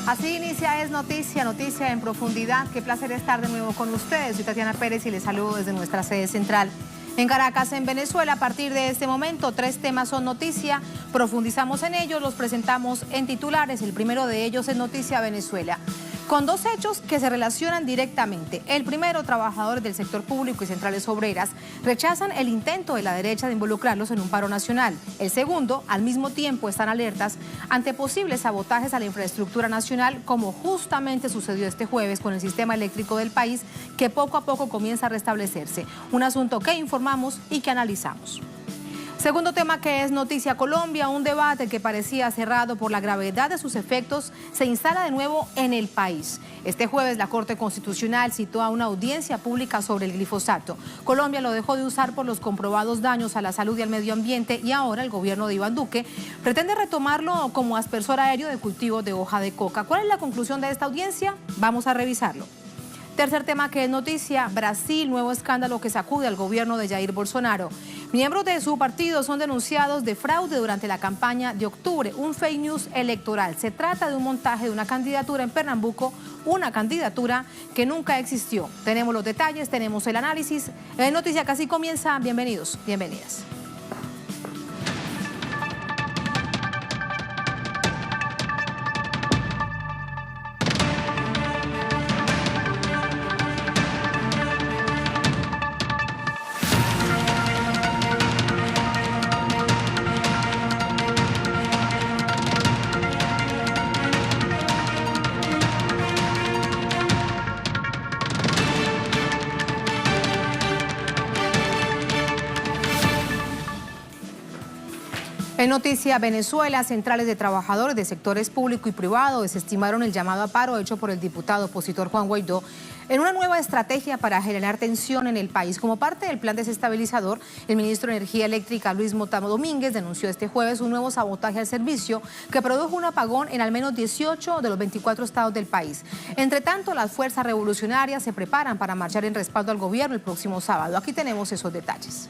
Así inicia Es Noticia, noticia en profundidad. Qué placer estar de nuevo con ustedes. Soy Tatiana Pérez y les saludo desde nuestra sede central en Caracas, en Venezuela. A partir de este momento, 3 temas son noticia. Profundizamos en ellos, los presentamos en titulares. El primero de ellos es Noticia Venezuela, con 2 hechos que se relacionan directamente. El primero, trabajadores del sector público y centrales obreras rechazan el intento de la derecha de involucrarlos en un paro nacional. El segundo, al mismo tiempo, están alertas ante posibles sabotajes a la infraestructura nacional, como justamente sucedió este jueves con el sistema eléctrico del país, que poco a poco comienza a restablecerse. Un asunto que informamos y que analizamos. Segundo tema que es Noticia Colombia, un debate que parecía cerrado por la gravedad de sus efectos se instala de nuevo en el país. Este jueves la Corte Constitucional citó a una audiencia pública sobre el glifosato. Colombia lo dejó de usar por los comprobados daños a la salud y al medio ambiente y ahora el gobierno de Iván Duque pretende retomarlo como aspersor aéreo de cultivos de hoja de coca. ¿Cuál es la conclusión de esta audiencia? Vamos a revisarlo. Tercer tema que es noticia, Brasil, nuevo escándalo que sacude al gobierno de Jair Bolsonaro. Miembros de su partido son denunciados de fraude durante la campaña de octubre, un fake news electoral. Se trata de un montaje de una candidatura en Pernambuco, una candidatura que nunca existió. Tenemos los detalles, tenemos el análisis. Noticia que así comienza. Bienvenidos, bienvenidas. En Noticia Venezuela, centrales de trabajadores de sectores público y privado desestimaron el llamado a paro hecho por el diputado opositor Juan Guaidó en una nueva estrategia para generar tensión en el país. Como parte del plan desestabilizador, el ministro de Energía Eléctrica, Luis Motamo Domínguez, denunció este jueves un nuevo sabotaje al servicio que produjo un apagón en al menos 18 de los 24 estados del país. Entre tanto, las fuerzas revolucionarias se preparan para marchar en respaldo al gobierno el próximo sábado. Aquí tenemos esos detalles.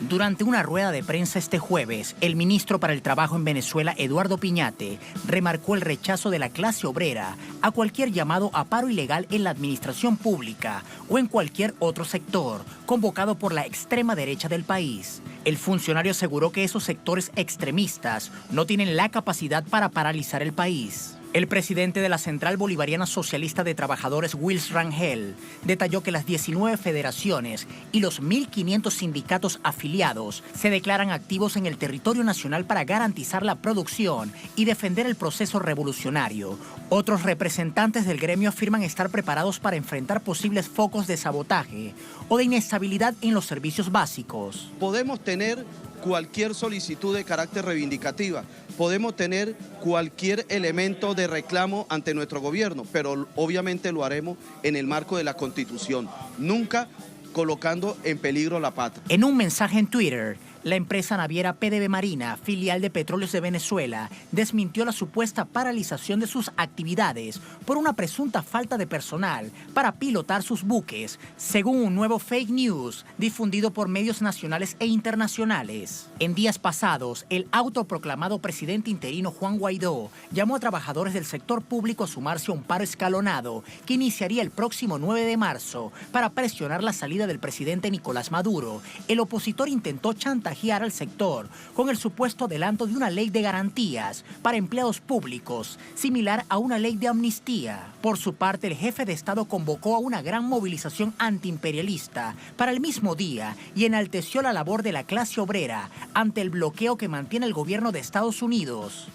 Durante una rueda de prensa este jueves, el ministro para el Trabajo en Venezuela, Eduardo Piñate, remarcó el rechazo de la clase obrera a cualquier llamado a paro ilegal en la administración pública o en cualquier otro sector convocado por la extrema derecha del país. El funcionario aseguró que esos sectores extremistas no tienen la capacidad para paralizar el país. El presidente de la Central Bolivariana Socialista de Trabajadores, Wills Rangel, detalló que las 19 federaciones y los 1.500 sindicatos afiliados se declaran activos en el territorio nacional para garantizar la producción y defender el proceso revolucionario. Otros representantes del gremio afirman estar preparados para enfrentar posibles focos de sabotaje o de inestabilidad en los servicios básicos. Podemos tener cualquier solicitud de carácter reivindicativa, podemos tener cualquier elemento de reclamo ante nuestro gobierno, pero obviamente lo haremos en el marco de la Constitución, nunca colocando en peligro la patria. En un mensaje en Twitter, la empresa naviera PDV Marina, filial de Petróleos de Venezuela, desmintió la supuesta paralización de sus actividades por una presunta falta de personal para pilotar sus buques, según un nuevo fake news difundido por medios nacionales e internacionales. En días pasados, el autoproclamado presidente interino Juan Guaidó llamó a trabajadores del sector público a sumarse a un paro escalonado que iniciaría el próximo 9 de marzo para presionar la salida del presidente Nicolás Maduro. El opositor intentó chantajear al sector con el supuesto adelanto de una ley de garantías para empleados públicos, similar a una ley de amnistía. Por su parte, el jefe de Estado convocó a una gran movilización antiimperialista para el mismo día y enalteció la labor de la clase obrera ante el bloqueo que mantiene el gobierno de Estados Unidos.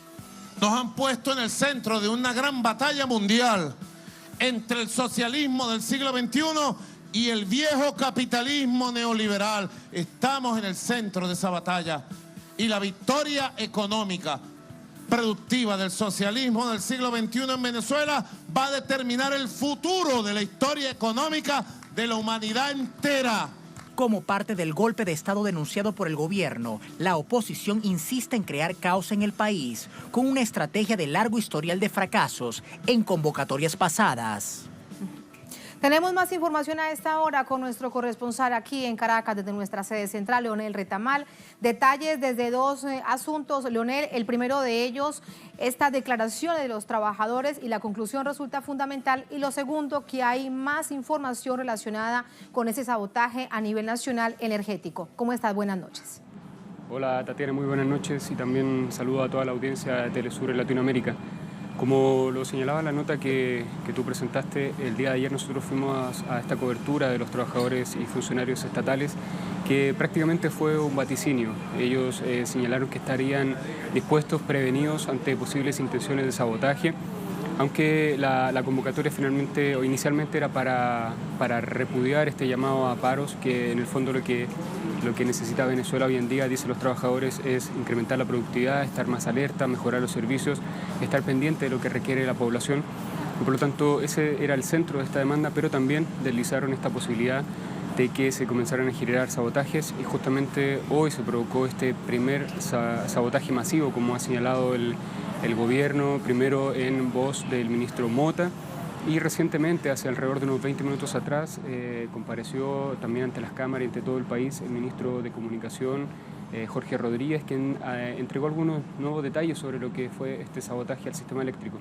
Nos han puesto en el centro de una gran batalla mundial entre el socialismo del siglo XXI y el viejo capitalismo neoliberal. Estamos en el centro de esa batalla y la victoria económica productiva del socialismo del siglo XXI en Venezuela va a determinar el futuro de la historia económica de la humanidad entera. Como parte del golpe de Estado denunciado por el gobierno, la oposición insiste en crear caos en el país con una estrategia de largo historial de fracasos en convocatorias pasadas. Tenemos más información a esta hora con nuestro corresponsal aquí en Caracas, desde nuestra sede central, Leonel Retamal. Detalles desde dos asuntos, Leonel. El primero de ellos, esta declaración de los trabajadores y la conclusión resulta fundamental. Y lo segundo, que hay más información relacionada con ese sabotaje a nivel nacional energético. ¿Cómo estás? Buenas noches. Hola Tatiana, muy buenas noches y también saludo a toda la audiencia de Telesur en Latinoamérica. Como lo señalaba la nota que tú presentaste, el día de ayer nosotros fuimos a esta cobertura de los trabajadores y funcionarios estatales, que prácticamente fue un vaticinio. Ellos señalaron que estarían dispuestos, prevenidos ante posibles intenciones de sabotaje, aunque la convocatoria finalmente o inicialmente era para repudiar este llamado a paros, que en el fondo lo que necesita Venezuela hoy en día, dicen los trabajadores, es incrementar la productividad, estar más alerta, mejorar los servicios, estar pendiente de lo que requiere la población. Y por lo tanto, ese era el centro de esta demanda, pero también deslizaron esta posibilidad de que se comenzaran a generar sabotajes, y justamente hoy se provocó este primer sabotaje masivo, como ha señalado el gobierno, primero en voz del ministro Mota, y recientemente, hace alrededor de unos 20 minutos atrás, compareció también ante las cámaras y ante todo el país el ministro de Comunicación, Jorge Rodríguez, quien entregó algunos nuevos detalles sobre lo que fue este sabotaje al sistema eléctrico.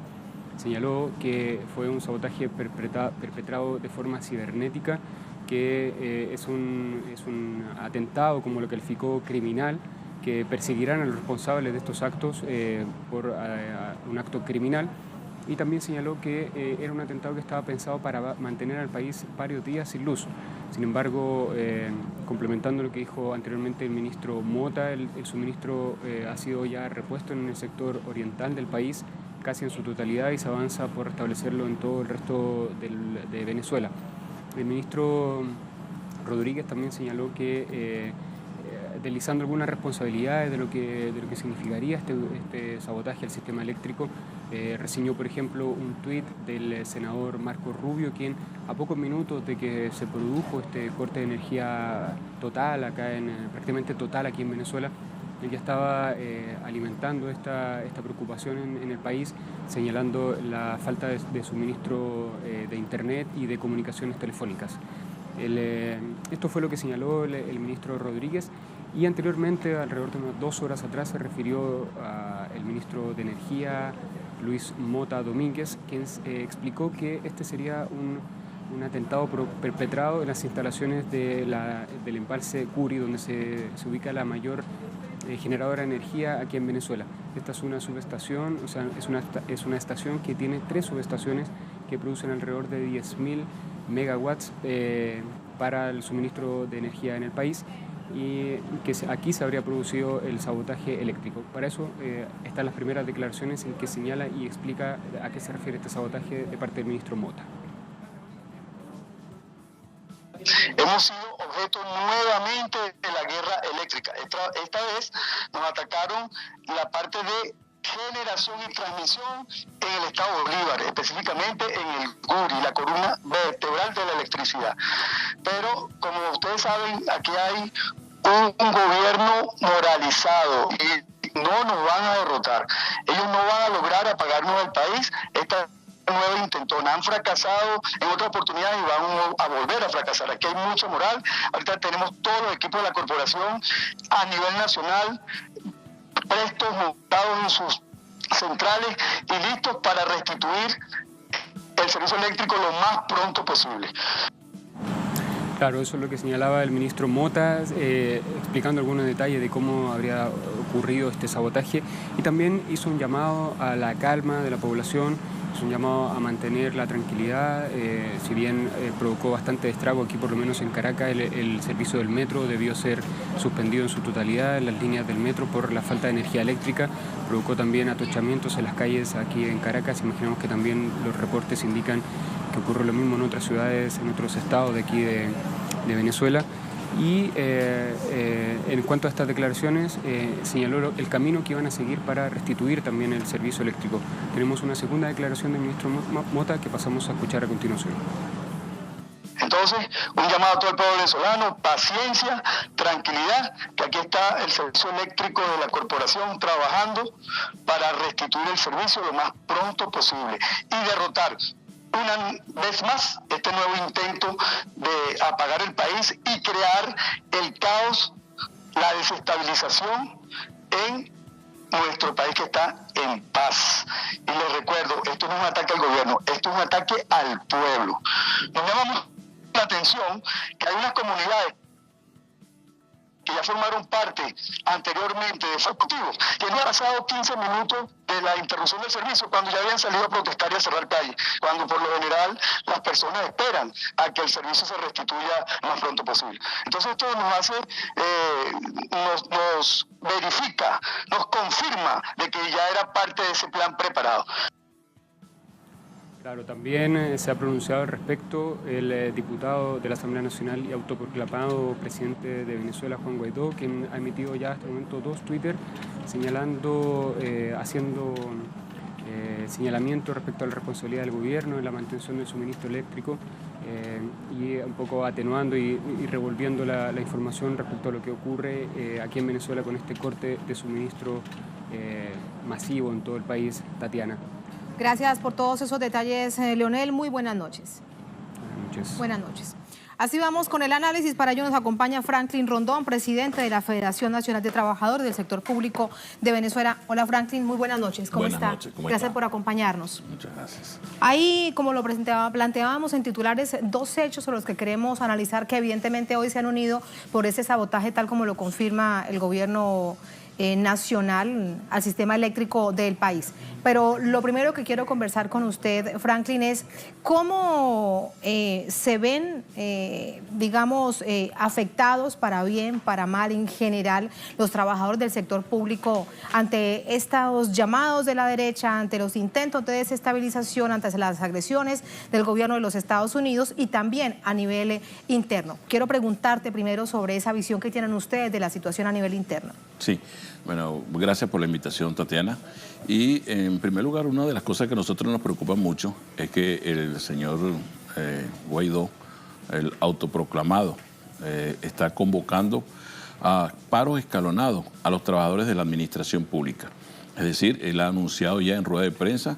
Señaló que fue un sabotaje perpetrado de forma cibernética, que es un atentado, como lo calificó, criminal, que perseguirán a los responsables de estos actos por un acto criminal. Y también señaló que era un atentado que estaba pensado para mantener al país varios días sin luz. Sin embargo, complementando lo que dijo anteriormente el ministro Mota, el suministro ha sido ya repuesto en el sector oriental del país, casi en su totalidad, y se avanza por restablecerlo en todo el resto de Venezuela. El ministro Rodríguez también señaló que deslizando algunas responsabilidades de lo que significaría este sabotaje al sistema eléctrico, reseñó, por ejemplo, un tuit del senador Marco Rubio, quien a pocos minutos de que se produjo este corte de energía total, prácticamente total aquí en Venezuela, él ya estaba alimentando esta preocupación en el país, señalando la falta de suministro de internet y de comunicaciones telefónicas. Esto fue lo que señaló el ministro Rodríguez, y anteriormente, alrededor de unas 2 horas atrás, se refirió al ministro de Energía, Luis Mota Domínguez, quien explicó que este sería un atentado perpetrado en las instalaciones del embalse Curi, donde se ubica la mayor generadora de energía aquí en Venezuela. Esta es una subestación, o sea, es una estación que tiene 3 subestaciones que producen alrededor de 10.000 megawatts para el suministro de energía en el país, y que aquí se habría producido el sabotaje eléctrico. Para eso están las primeras declaraciones en que señala y explica a qué se refiere este sabotaje de parte del ministro Mota. Hemos sido objeto nuevamente de la guerra eléctrica. Esta vez nos atacaron la parte de generación y transmisión en el estado Bolívar, específicamente en el Curi, la columna vertebral de la electricidad. Pero, como ustedes saben, aquí hay un gobierno moralizado y no nos van a derrotar. Ellos no van a lograr apagarnos el país. Esta nueva intentona, han fracasado en otra oportunidad y van a volver a fracasar. Aquí hay mucha moral. Ahorita tenemos todos los equipos de la corporación a nivel nacional prestos, montados en sus centrales y listos para restituir el servicio eléctrico lo más pronto posible. Claro, eso es lo que señalaba el ministro Mota, explicando algunos detalles de cómo habría ocurrido este sabotaje, y también hizo un llamado a la calma de la población, hizo un llamado a mantener la tranquilidad. Si bien provocó bastante estrago aquí, por lo menos en Caracas, el servicio del metro debió ser suspendido en su totalidad, las líneas del metro, por la falta de energía eléctrica. Provocó también atochamientos en las calles aquí en Caracas. Imaginamos que también los reportes indican que ocurre lo mismo en otras ciudades, en otros estados de aquí de Venezuela. Y en cuanto a estas declaraciones, señaló el camino que iban a seguir para restituir también el servicio eléctrico. Tenemos una segunda declaración del ministro Mota que pasamos a escuchar a continuación. Entonces, un llamado a todo el pueblo venezolano: paciencia, tranquilidad, que aquí está el servicio eléctrico de la corporación trabajando para restituir el servicio lo más pronto posible y derrotar una vez más este nuevo intento de apagar el país y crear el caos, la desestabilización en nuestro país que está en paz. Y les recuerdo, esto no es un ataque al gobierno, esto es un ataque al pueblo. Nos llama la atención que hay unas comunidades que ya formaron parte anteriormente de ejecutivos, que no ha pasado 15 minutos de la interrupción del servicio cuando ya habían salido a protestar y a cerrar calles, cuando por lo general las personas esperan a que el servicio se restituya lo más pronto posible. Entonces esto nos hace, nos verifica, nos confirma de que ya era parte de ese plan preparado. Claro, también se ha pronunciado al respecto el diputado de la Asamblea Nacional y autoproclamado presidente de Venezuela, Juan Guaidó, quien ha emitido ya hasta el momento 2 Twitter señalando, haciendo señalamientos respecto a la responsabilidad del gobierno en la mantención del suministro eléctrico y un poco atenuando y revolviendo la información respecto a lo que ocurre aquí en Venezuela con este corte de suministro masivo en todo el país. Tatiana. Gracias por todos esos detalles, Leonel. Muy buenas noches. Buenas noches. Buenas noches. Así vamos con el análisis. Para ello nos acompaña Franklin Rondón, presidente de la Federación Nacional de Trabajadores del Sector Público de Venezuela. Hola Franklin, muy buenas noches. ¿Cómo está? Buenas noches. ¿Cómo Gracias está? por acompañarnos. Muchas gracias. Ahí, como lo planteábamos en titulares, 2 hechos sobre los que queremos analizar que evidentemente hoy se han unido por ese sabotaje tal como lo confirma el gobierno nacional al sistema eléctrico del país. Pero lo primero que quiero conversar con usted, Franklin, es cómo se ven, digamos, afectados para bien, para mal en general, los trabajadores del sector público ante estos llamados de la derecha, ante los intentos de desestabilización, ante las agresiones del gobierno de los Estados Unidos y también a nivel interno. Quiero preguntarte primero sobre esa visión que tienen ustedes de la situación a nivel interno. Sí, bueno, gracias por la invitación, Tatiana. Y en primer lugar, una de las cosas que a nosotros nos preocupa mucho es que el señor Guaidó, el autoproclamado, está convocando a paros escalonados a los trabajadores de la administración pública. Es decir, él ha anunciado ya en rueda de prensa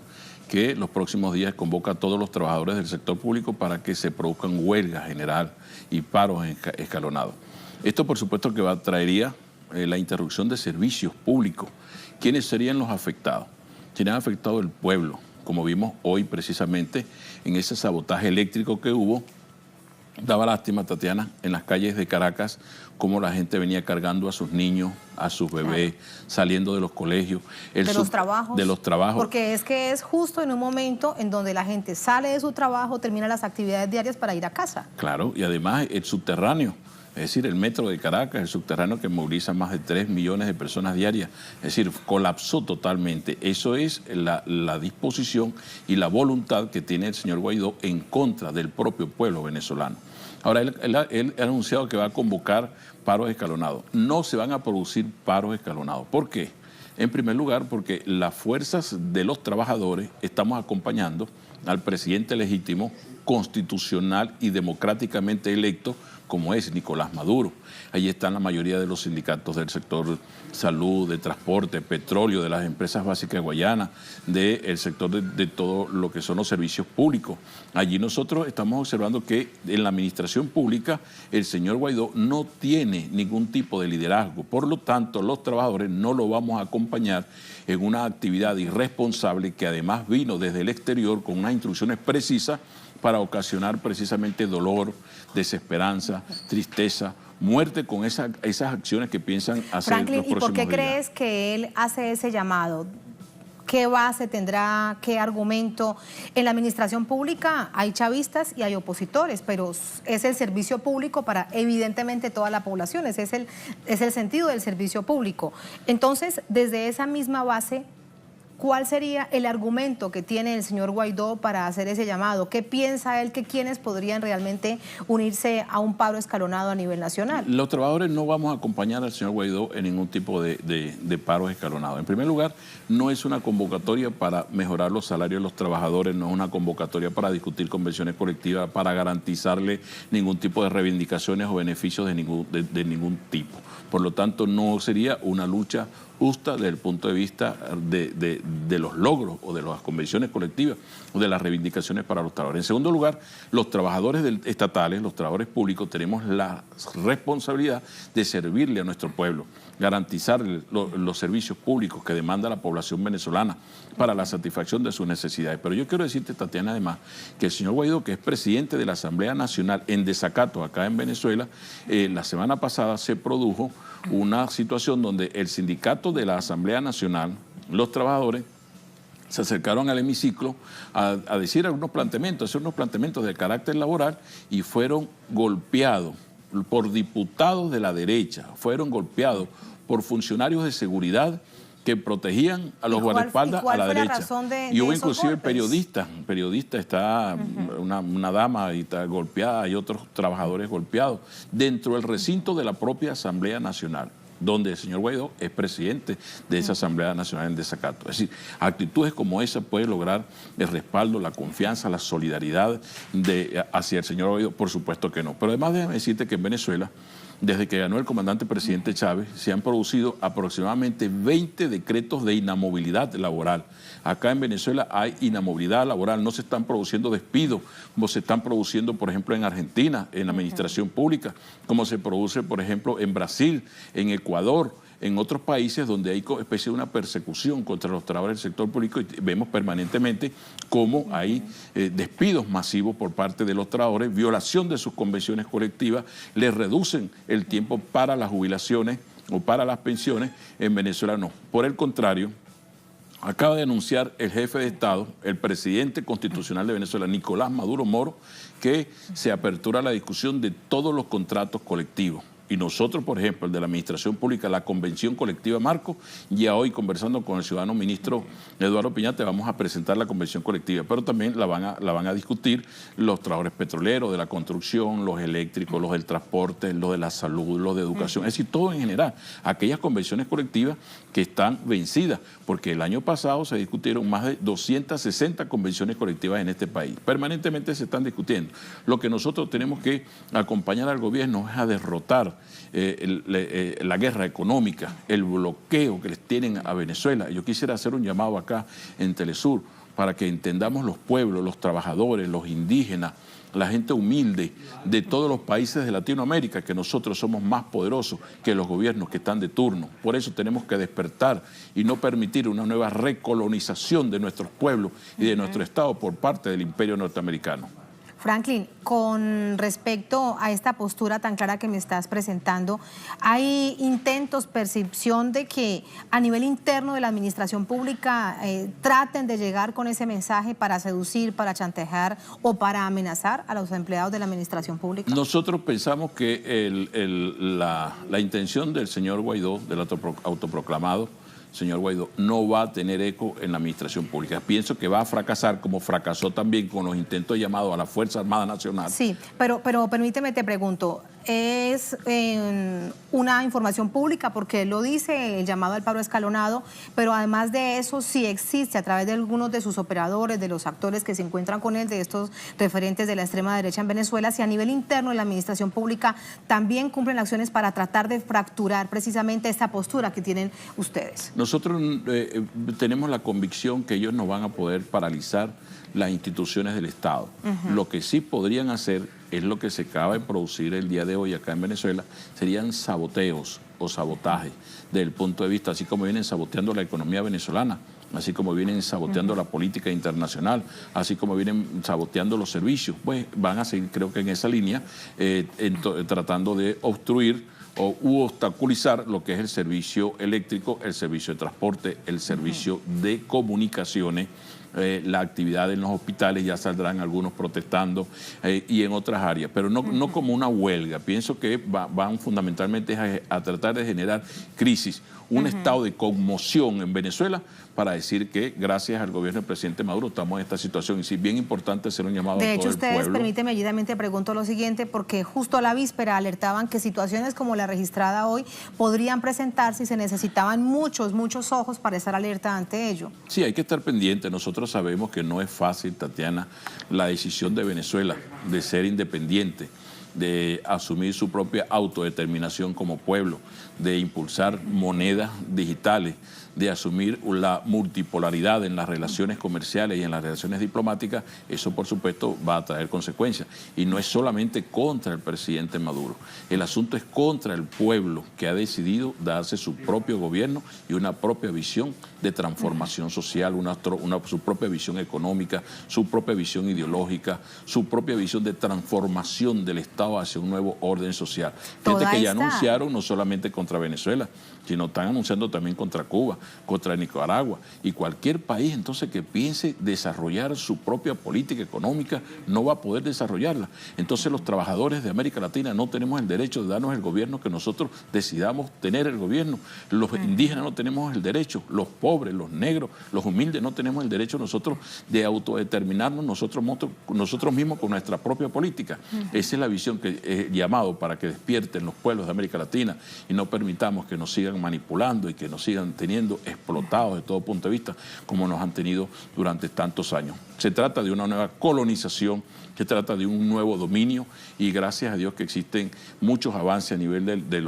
que los próximos días convoca a todos los trabajadores del sector público para que se produzcan huelga general y paros escalonados. Esto, por supuesto, que traería la interrupción de servicios públicos. ¿Quiénes serían los afectados? Serían afectados el pueblo, como vimos hoy precisamente en ese sabotaje eléctrico que hubo. Daba lástima, Tatiana, en las calles de Caracas, cómo la gente venía cargando a sus niños, a sus bebés, saliendo de los colegios. De los trabajos. Porque es que es justo en un momento en donde la gente sale de su trabajo, termina las actividades diarias para ir a casa. Claro, y además el subterráneo. Es decir, el metro de Caracas, el subterráneo que moviliza más de 3 millones de personas diarias. Es decir, colapsó totalmente. Eso es la disposición y la voluntad que tiene el señor Guaidó en contra del propio pueblo venezolano. Ahora, él ha anunciado que va a convocar paros escalonados. No se van a producir paros escalonados. ¿Por qué? En primer lugar, porque las fuerzas de los trabajadores estamos acompañando al presidente legítimo, constitucional y democráticamente electo, como es Nicolás Maduro. Allí están la mayoría de los sindicatos del sector salud, de transporte, petróleo, de las empresas básicas de Guayana, del sector de todo lo que son los servicios públicos. Allí nosotros estamos observando que en la administración pública el señor Guaidó no tiene ningún tipo de liderazgo. Por lo tanto, los trabajadores no lo vamos a acompañar en una actividad irresponsable que además vino desde el exterior con unas instrucciones precisas para ocasionar precisamente dolor, desesperanza, tristeza, muerte con esas acciones que piensan hacer Franklin, los próximos días. ¿Y por qué crees que él hace ese llamado? ¿Qué base tendrá? ¿Qué argumento? En la administración pública hay chavistas y hay opositores, pero es el servicio público para evidentemente toda la población. Ese es el sentido del servicio público. Entonces, desde esa misma base, ¿cuál sería el argumento que tiene el señor Guaidó para hacer ese llamado? ¿Qué piensa él que quiénes podrían realmente unirse a un paro escalonado a nivel nacional? Los trabajadores no vamos a acompañar al señor Guaidó en ningún tipo de paros escalonados. En primer lugar, no es una convocatoria para mejorar los salarios de los trabajadores, no es una convocatoria para discutir convenciones colectivas, para garantizarle ningún tipo de reivindicaciones o beneficios de ningún tipo. Por lo tanto, no sería una lucha justa desde el punto de vista de los logros o de las convenciones colectivas o de las reivindicaciones para los trabajadores. En segundo lugar, los trabajadores estatales, los trabajadores públicos, tenemos la responsabilidad de servirle a nuestro pueblo, garantizar los servicios públicos que demanda la población venezolana para la satisfacción de sus necesidades. Pero yo quiero decirte, Tatiana, además, que el señor Guaidó, que es presidente de la Asamblea Nacional en desacato acá en Venezuela, la semana pasada se produjo una situación donde el sindicato de la Asamblea Nacional, los trabajadores, se acercaron al hemiciclo a decir algunos planteamientos, hacer unos planteamientos de carácter laboral y fueron golpeados por diputados de la derecha, fueron golpeados por funcionarios de seguridad que protegían a los guardaespaldas a la derecha. Y hubo inclusive periodistas, está una dama y está golpeada, y otros trabajadores golpeados dentro del recinto de la propia Asamblea Nacional, donde el señor Guaidó es presidente de esa Asamblea Nacional en desacato. Es decir, actitudes como esa pueden lograr el respaldo, la confianza, la solidaridad hacia el señor Guaidó. Por supuesto que no. Pero además déjame decirte que en Venezuela, desde que ganó el comandante presidente Chávez, se han producido aproximadamente 20 decretos de inamovilidad laboral. Acá en Venezuela hay inamovilidad laboral, no se están produciendo despidos, como se están produciendo, por ejemplo, en Argentina, en la administración pública, como se produce, por ejemplo, en Brasil, en Ecuador, en otros países donde hay especie de una persecución contra los trabajadores del sector público, y vemos permanentemente cómo hay despidos masivos por parte de los trabajadores, violación de sus convenciones colectivas, les reducen el tiempo para las jubilaciones o para las pensiones. En Venezuela no. Por el contrario, acaba de anunciar el jefe de Estado, el presidente constitucional de Venezuela, Nicolás Maduro Moro, que se apertura la discusión de todos los contratos colectivos. Y nosotros, por ejemplo, el de la Administración Pública, la Convención Colectiva Marco, ya hoy conversando con el ciudadano ministro Eduardo Piñate, vamos a presentar la Convención Colectiva, pero también la van a discutir los trabajadores petroleros, de la construcción, los eléctricos, los del transporte, los de la salud, los de educación, es decir, todo en general. Aquellas convenciones colectivas que están vencidas, porque el año pasado se discutieron más de 260 convenciones colectivas en este país. Permanentemente se están discutiendo. Lo que nosotros tenemos que acompañar al gobierno es a derrotar la guerra económica, el bloqueo que les tienen a Venezuela. Yo quisiera hacer un llamado acá en Telesur para que entendamos los pueblos, los trabajadores, los indígenas, la gente humilde de todos los países de Latinoamérica, que nosotros somos más poderosos que los gobiernos que están de turno. Por eso tenemos que despertar y no permitir una nueva recolonización de nuestros pueblos y de nuestro Estado por parte del imperio norteamericano. Franklin, con respecto a esta postura tan clara que me estás presentando, ¿hay intentos, percepción de que a nivel interno de la administración pública traten de llegar con ese mensaje para seducir, para chantajear o para amenazar a los empleados de la administración pública? Nosotros pensamos que la intención del señor Guaidó, del autoproclamado señor Guaidó, no va a tener eco en la administración pública. Pienso que va a fracasar, como fracasó también con los intentos llamados a la Fuerza Armada Nacional. Sí, pero permíteme, te pregunto, ¿es una información pública? Porque él lo dice, el llamado al paro escalonado, pero además de eso, sí existe a través de algunos de sus operadores, de los actores que se encuentran con él, de estos referentes de la extrema derecha en Venezuela, si a nivel interno de la administración pública también cumplen acciones para tratar de fracturar precisamente esta postura que tienen ustedes. Nosotros tenemos la convicción que ellos no van a poder paralizar las instituciones del Estado. Lo que sí podrían hacer es lo que se acaba de producir el día de hoy acá en Venezuela, serían saboteos o sabotajes desde el punto de vista, así como vienen saboteando la economía venezolana, así como vienen saboteando la política internacional, así como vienen saboteando los servicios, pues van a seguir, creo que en esa línea, tratando de obstruir u obstaculizar lo que es el servicio eléctrico, el servicio de transporte, el servicio de comunicaciones, la actividad en los hospitales, ya saldrán algunos protestando y en otras áreas, pero no como una huelga. Pienso que van fundamentalmente a tratar de generar crisis, un estado de conmoción en Venezuela para decir que gracias al gobierno del presidente Maduro estamos en esta situación. Y sí, bien importante hacer un llamado a todo el pueblo. De hecho, ustedes, permíteme, yo también te pregunto lo siguiente, porque justo a la víspera alertaban que situaciones como la registrada hoy podrían presentarse y se necesitaban muchos ojos para estar alerta ante ello. Sí, hay que estar pendiente. Nosotros sabemos que no es fácil, Tatiana, la decisión de Venezuela de ser independiente, de asumir su propia autodeterminación como pueblo, de impulsar monedas digitales, de asumir la multipolaridad en las relaciones comerciales y en las relaciones diplomáticas, eso por supuesto va a traer consecuencias. Y no es solamente contra el presidente Maduro, el asunto es contra el pueblo que ha decidido darse su propio gobierno y una propia visión de transformación social, su propia visión económica, su propia visión ideológica, su propia visión de transformación del Estado hacia un nuevo orden social. Fíjate que ya anunciaron no solamente contra Venezuela, sino están anunciando también contra Cuba, contra Nicaragua y cualquier país entonces que piense desarrollar su propia política económica no va a poder desarrollarla. Entonces los trabajadores de América Latina no tenemos el derecho de darnos el gobierno que nosotros decidamos tener el gobierno. Los indígenas no tenemos el derecho, los pobres, los negros, los humildes no tenemos el derecho nosotros de autodeterminarnos nosotros mismos con nuestra propia política. Esa es la visión que he llamado para que despierten los pueblos de América Latina y no permitamos que nos sigan manipulando y que nos sigan teniendo explotados de todo punto de vista como nos han tenido durante tantos años. Se trata de una nueva colonización, se trata de un nuevo dominio y gracias a Dios que existen muchos avances a nivel de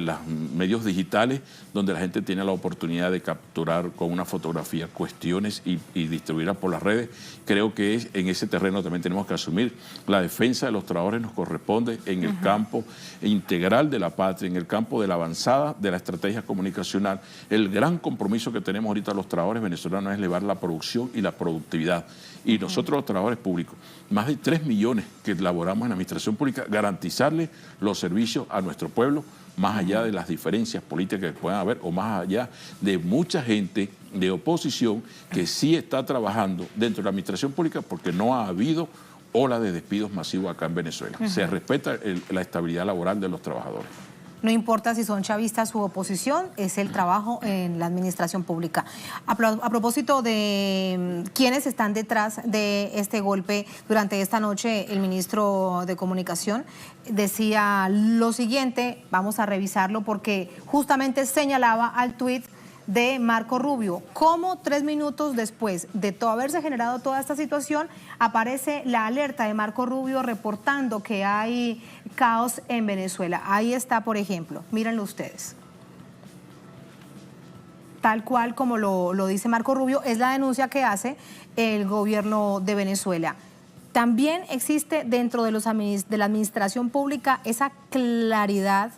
los medios digitales donde la gente tiene la oportunidad de capturar con una fotografía cuestiones y distribuirlas por las redes. Creo que en ese terreno también tenemos que asumir la defensa de los trabajadores nos corresponde en el campo integral de la patria, en el campo de la avanzada de la estrategia comunicacional. El gran compromiso que tenemos ahorita los trabajadores venezolanos es elevar la producción y la productividad. Y nosotros los trabajadores públicos, más de 3 millones que laboramos en la administración pública, garantizarle los servicios a nuestro pueblo, más allá de las diferencias políticas que puedan haber o más allá de mucha gente de oposición que sí está trabajando dentro de la administración pública porque no ha habido ola de despidos masivos acá en Venezuela. Se respeta la estabilidad laboral de los trabajadores. No importa si son chavistas u oposición, es el trabajo en la administración pública. A propósito de quiénes están detrás de este golpe, durante esta noche el ministro de Comunicación decía lo siguiente, vamos a revisarlo porque justamente señalaba al tuit de Marco Rubio, cómo 3 minutos después de haberse generado toda esta situación, aparece la alerta de Marco Rubio reportando que hay caos en Venezuela. Ahí está, por ejemplo, mírenlo ustedes. Tal cual como lo dice Marco Rubio, es la denuncia que hace el gobierno de Venezuela. También existe dentro de la administración pública esa claridad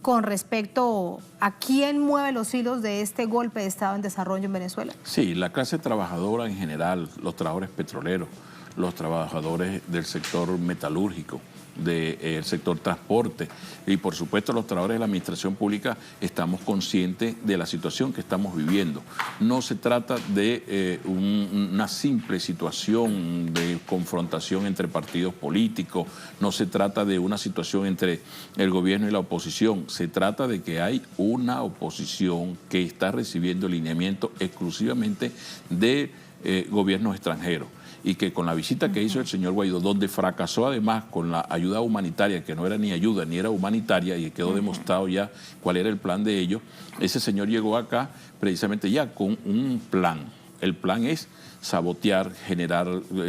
con respecto a quién mueve los hilos de este golpe de Estado en desarrollo en Venezuela. Sí, la clase trabajadora en general, los trabajadores petroleros, los trabajadores del sector metalúrgico, del sector transporte y por supuesto los trabajadores de la administración pública estamos conscientes de la situación que estamos viviendo. No se trata de una simple situación de confrontación entre partidos políticos, no se trata de una situación entre el gobierno y la oposición, se trata de que hay una oposición que está recibiendo lineamiento exclusivamente de gobiernos extranjeros. Y que con la visita que hizo el señor Guaidó, donde fracasó además con la ayuda humanitaria, que no era ni ayuda ni era humanitaria, y quedó demostrado ya cuál era el plan de ellos, ese señor llegó acá precisamente ya con un plan. El plan es sabotear, generar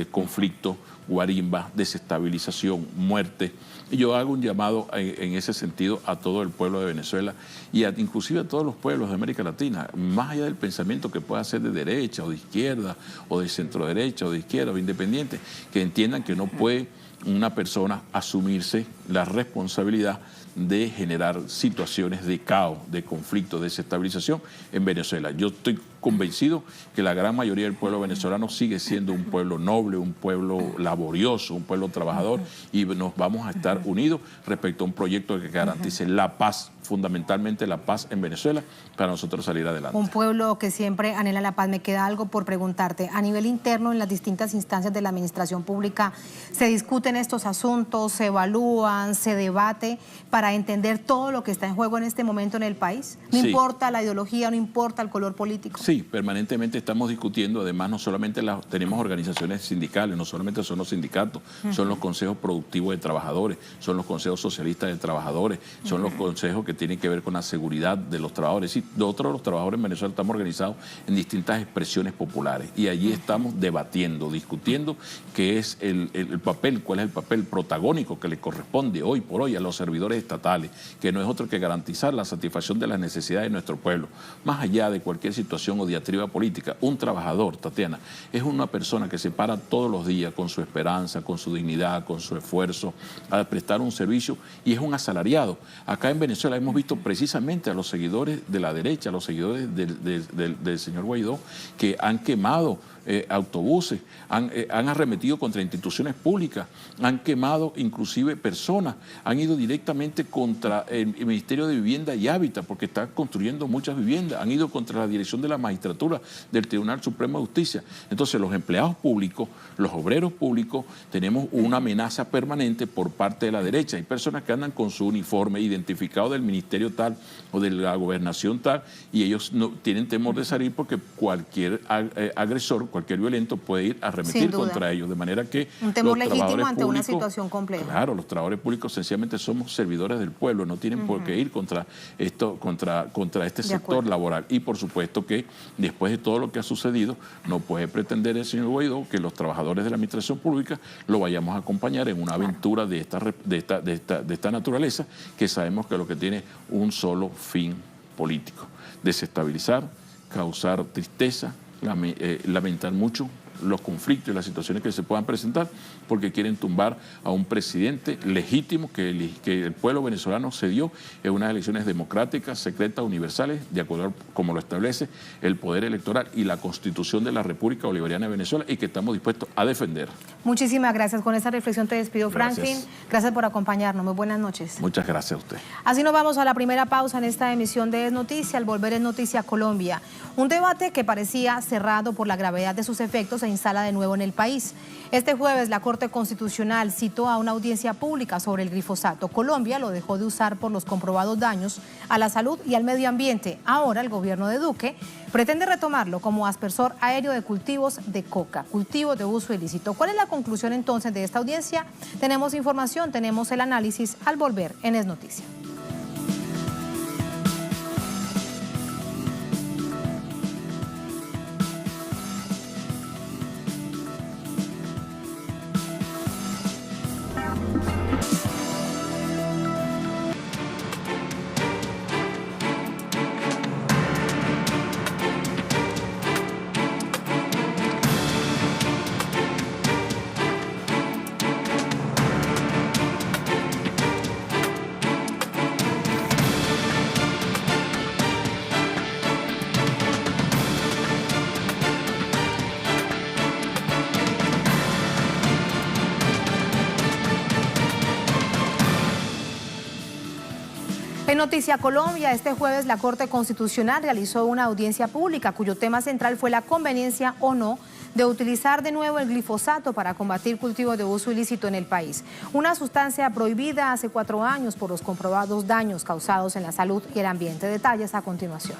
conflicto, guarimba, desestabilización, muerte. Y yo hago un llamado en ese sentido a todo el pueblo de Venezuela y inclusive a todos los pueblos de América Latina, más allá del pensamiento que pueda ser de derecha o de izquierda o de centro derecha o de izquierda o independiente, que entiendan que no puede una persona asumirse la responsabilidad de generar situaciones de caos, de conflicto, de desestabilización en Venezuela. Yo estoy convencido que la gran mayoría del pueblo venezolano sigue siendo un pueblo noble, un pueblo laborioso, un pueblo trabajador y nos vamos a estar unidos respecto a un proyecto que garantice la paz, fundamentalmente la paz en Venezuela, para nosotros salir adelante. Un pueblo que siempre anhela la paz. Me queda algo por preguntarte. A nivel interno, en las distintas instancias de la administración pública, ¿se discuten estos asuntos, se evalúan, se debate para entender todo lo que está en juego en este momento en el país? ¿No importa la ideología, no importa el color político? Sí, Sí, permanentemente estamos discutiendo. Además, no solamente tenemos organizaciones sindicales, no solamente son los sindicatos, son los consejos productivos de trabajadores, son los consejos socialistas de trabajadores, son los consejos que tienen que ver con la seguridad de los trabajadores. Sí, nosotros los trabajadores en Venezuela estamos organizados en distintas expresiones populares y allí estamos debatiendo, discutiendo qué es el papel, cuál es el papel protagónico que le corresponde hoy por hoy a los servidores estatales, que no es otro que garantizar la satisfacción de las necesidades de nuestro pueblo. Más allá de cualquier situación o diatriba política, un trabajador, Tatiana, es una persona que se para todos los días con su esperanza, con su dignidad, con su esfuerzo, a prestar un servicio y es un asalariado. Acá en Venezuela hemos visto precisamente a los seguidores de la derecha, a los seguidores del señor Guaidó, que han quemado autobuses, han arremetido contra instituciones públicas, han quemado inclusive personas, han ido directamente contra el Ministerio de Vivienda y Hábitat porque está construyendo muchas viviendas, han ido contra la dirección de la magistratura del Tribunal Supremo de Justicia. Entonces los empleados públicos, los obreros públicos, tenemos una amenaza permanente por parte de la derecha. Hay personas que andan con su uniforme identificado del ministerio tal o de la gobernación tal y ellos no tienen temor de salir porque cualquier agresor, cualquier violento puede ir a arremetir contra ellos, de manera que un temor legítimo ante una situación compleja. Claro, los trabajadores públicos sencillamente somos servidores del pueblo, no tienen por qué ir contra esto, contra este sector laboral. Y por supuesto que después de todo lo que ha sucedido, no puede pretender el señor Guaidó que los trabajadores de la administración pública lo vayamos a acompañar en una aventura de esta naturaleza, que sabemos que lo que tiene un solo fin político: desestabilizar, causar tristeza, lamentar mucho los conflictos y las situaciones que se puedan presentar, porque quieren tumbar a un presidente legítimo que el pueblo venezolano se dio en unas elecciones democráticas, secretas, universales, de acuerdo como lo establece el poder electoral y la Constitución de la República Bolivariana de Venezuela, y que estamos dispuestos a defender. Muchísimas gracias. Con esta reflexión te despido, Franklin. Gracias por acompañarnos. Muy buenas noches. Muchas gracias a usted. Así nos vamos a la primera pausa en esta emisión de Es Noticia. Al volver, Es Noticia Colombia. Un debate que parecía cerrado por la gravedad de sus efectos se instala de nuevo en el país. Este jueves la Corte Constitucional citó a una audiencia pública sobre el glifosato. Colombia lo dejó de usar por los comprobados daños a la salud y al medio ambiente. Ahora el gobierno de Duque pretende retomarlo como aspersor aéreo de cultivos de coca, cultivos de uso ilícito. ¿Cuál es la conclusión entonces de esta audiencia? Tenemos información, tenemos el análisis al volver en Es Noticia. En Noticia Colombia, este jueves la Corte Constitucional realizó una audiencia pública cuyo tema central fue la conveniencia o no de utilizar de nuevo el glifosato para combatir cultivos de uso ilícito en el país. Una sustancia prohibida hace 4 años por los comprobados daños causados en la salud y el ambiente. Detalles a continuación.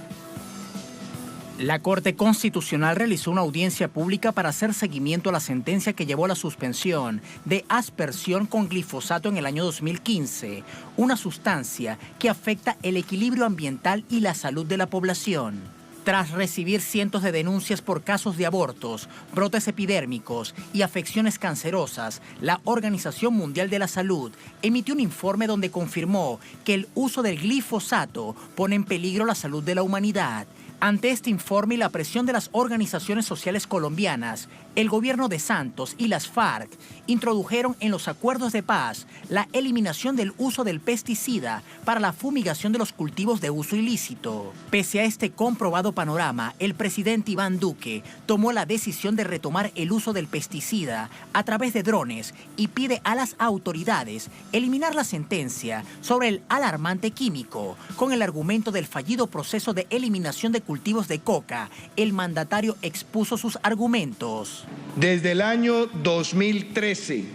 La Corte Constitucional realizó una audiencia pública para hacer seguimiento a la sentencia que llevó a la suspensión de aspersión con glifosato en el año 2015, una sustancia que afecta el equilibrio ambiental y la salud de la población. Tras recibir cientos de denuncias por casos de abortos, brotes epidérmicos y afecciones cancerosas, la Organización Mundial de la Salud emitió un informe donde confirmó que el uso del glifosato pone en peligro la salud de la humanidad. Ante este informe y la presión de las organizaciones sociales colombianas, el gobierno de Santos y las FARC introdujeron en los acuerdos de paz la eliminación del uso del pesticida para la fumigación de los cultivos de uso ilícito. Pese a este comprobado panorama, el presidente Iván Duque tomó la decisión de retomar el uso del pesticida a través de drones y pide a las autoridades eliminar la sentencia sobre el alarmante químico con el argumento del fallido proceso de eliminación de cultivos de coca. El mandatario expuso sus argumentos. Desde el año 2013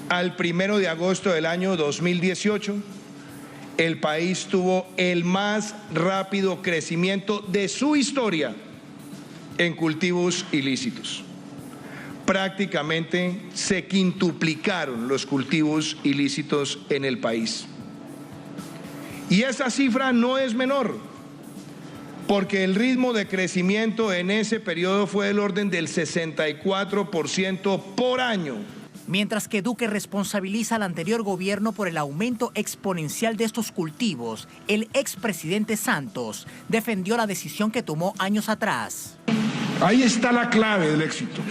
al 1 de agosto del año 2018, el país tuvo el más rápido crecimiento de su historia en cultivos ilícitos. Prácticamente se quintuplicaron los cultivos ilícitos en el país. Y esa cifra no es menor, porque el ritmo de crecimiento en ese periodo fue del orden del 64% por año. Mientras que Duque responsabiliza al anterior gobierno por el aumento exponencial de estos cultivos, el expresidente Santos defendió la decisión que tomó años atrás. Ahí está la clave del éxito,